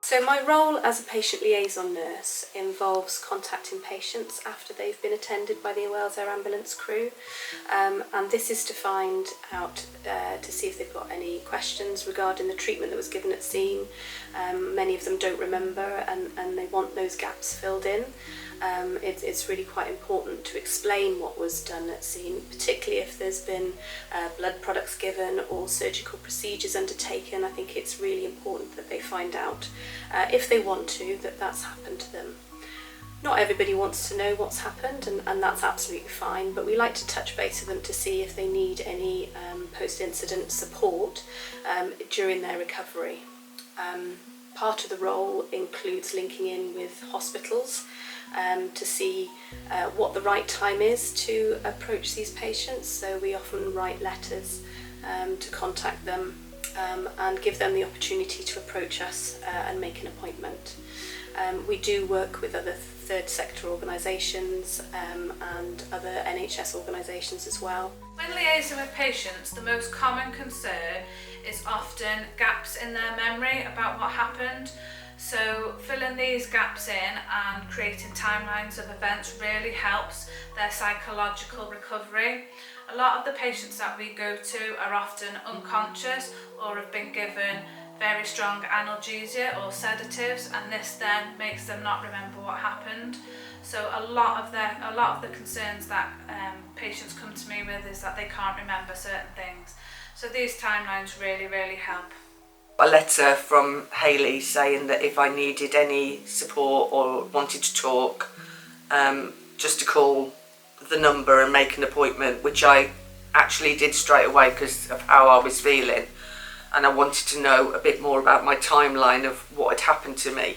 So my role as a patient liaison nurse involves contacting patients after they've been attended by the Wales Air Ambulance crew, and this is to find out to see if they've got any questions regarding the treatment that was given at scene. Many of them don't remember and they want those gaps filled in. It's really quite important to explain what was done at scene, particularly if there's been blood products given or surgical procedures undertaken. I think it's really important that they find out, if they want to, that that's happened to them. Not everybody wants to know what's happened, and that's absolutely fine, but we like to touch base with them to see if they need any post-incident support during their recovery. Part of the role includes linking in with hospitals to see what the right time is to approach these patients. So we often write letters to contact them and give them the opportunity to approach us and make an appointment. We do work with other third sector organisations and other NHS organisations as well. When liaising with patients, the most common concern is often gaps in their memory about what happened. So filling these gaps in and creating timelines of events really helps their psychological recovery. A lot of the patients that we go to are often unconscious or have been given very strong analgesia or sedatives, and this then makes them not remember what happened. So a lot of the concerns that patients come to me with is that they can't remember certain things. So these timelines really help. A letter from Hayley saying that if I needed any support or wanted to talk, just to call the number and make an appointment, which I actually did straight away because of how I was feeling, and I wanted to know a bit more about my timeline of what had happened to me.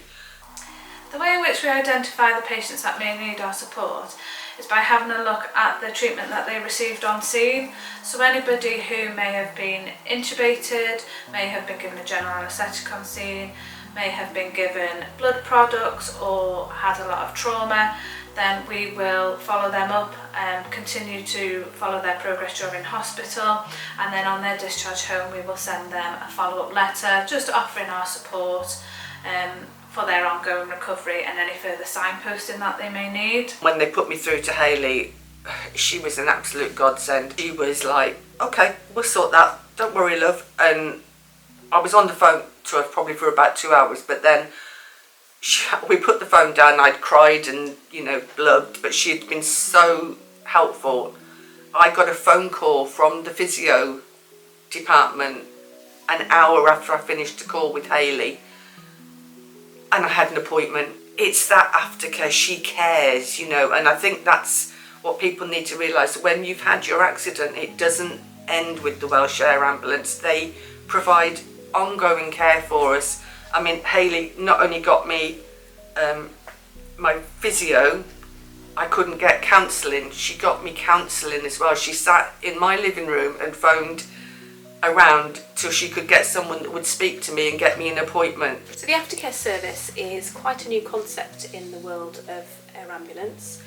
The way in which we identify the patients that may need our support is by having a look at the treatment that they received on scene. So anybody who may have been intubated, may have been given a general anaesthetic on scene, may have been given blood products or had a lot of trauma, then we will follow them up and continue to follow their progress during hospital, and then on their discharge home we will send them a follow-up letter just offering our support for their ongoing recovery and any further signposting that they may need. When they put me through to Hayley, she was an absolute godsend. She was like, okay, we'll sort that, don't worry love. And I was on the phone to her probably for about 2 hours, but then we put the phone down. I'd cried and, blubbed, but she had been so helpful. I got a phone call from the physio department an hour after I finished the call with Hayley, and I had an appointment. It's that aftercare, she cares, and I think that's what people need to realise. When you've had your accident, it doesn't end with the Welsh Air Ambulance. They provide ongoing care for us. I mean, Hayley not only got me my physio, I couldn't get counselling, she got me counselling as well. She sat in my living room and phoned around till she could get someone that would speak to me and get me an appointment. So the aftercare service is quite a new concept in the world of air ambulance.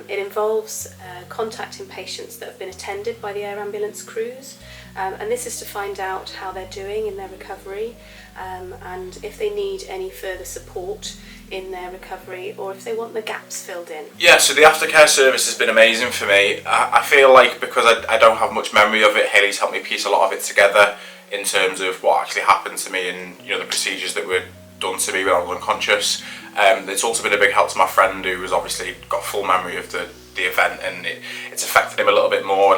It involves contacting patients that have been attended by the air ambulance crews, and this is to find out how they're doing in their recovery, and if they need any further support in their recovery or if they want the gaps filled in. Yeah, so the aftercare service has been amazing for me. I feel like because I don't have much memory of it, Hayley's helped me piece a lot of it together in terms of what actually happened to me and the procedures that were done to me when I was unconscious. It's also been a big help to my friend who has obviously got full memory of the event, and it's affected him a little bit more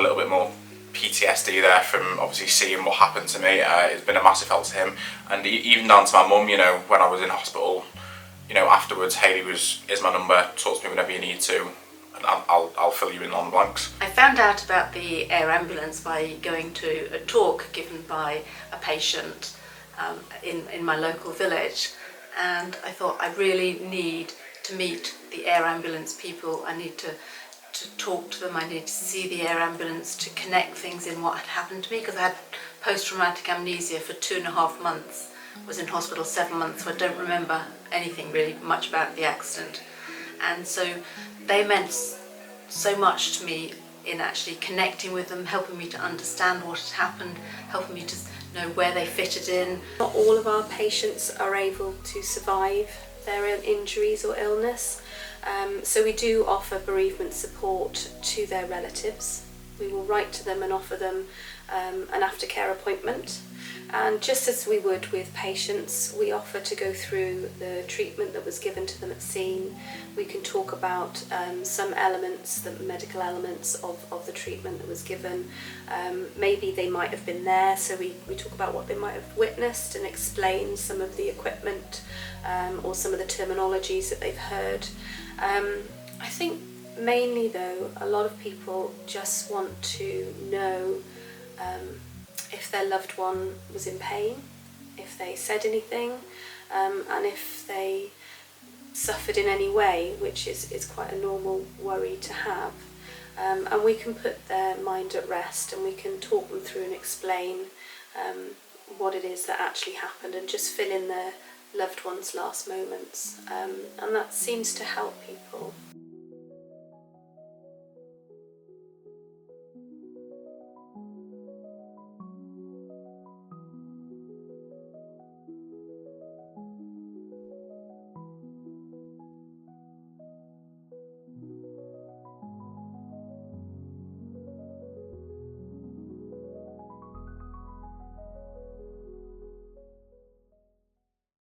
PTSD there from obviously seeing what happened to me. It's been a massive help to him, and even down to my mum, when I was in hospital, afterwards, Hayley is my number, talk to me whenever you need to, and I'll fill you in on the blanks. I found out about the air ambulance by going to a talk given by a patient in my local village, and I thought I really need to meet the air ambulance people. I need to talk to them, I need to see the air ambulance to connect things in what had happened to me, because I had post-traumatic amnesia for 2.5 months. Was in hospital 7 months, so I don't remember anything really much about the accident. And so they meant so much to me in actually connecting with them, helping me to understand what had happened, helping me to know where they fitted in. Not all of our patients are able to survive their injuries or illness, so we do offer bereavement support to their relatives. We will write to them and offer them an aftercare appointment, and just as we would with patients, we offer to go through the treatment that was given to them at scene. We can talk about some elements, the medical elements of the treatment that was given. Maybe they might have been there, so we talk about what they might have witnessed and explain some of the equipment or some of the terminologies that they've heard. I think mainly though, a lot of people just want to know if their loved one was in pain, if they said anything, and if they suffered in any way, which is quite a normal worry to have. And we can put their mind at rest, and we can talk them through and explain what it is that actually happened, and just fill in their loved one's last moments. And that seems to help people.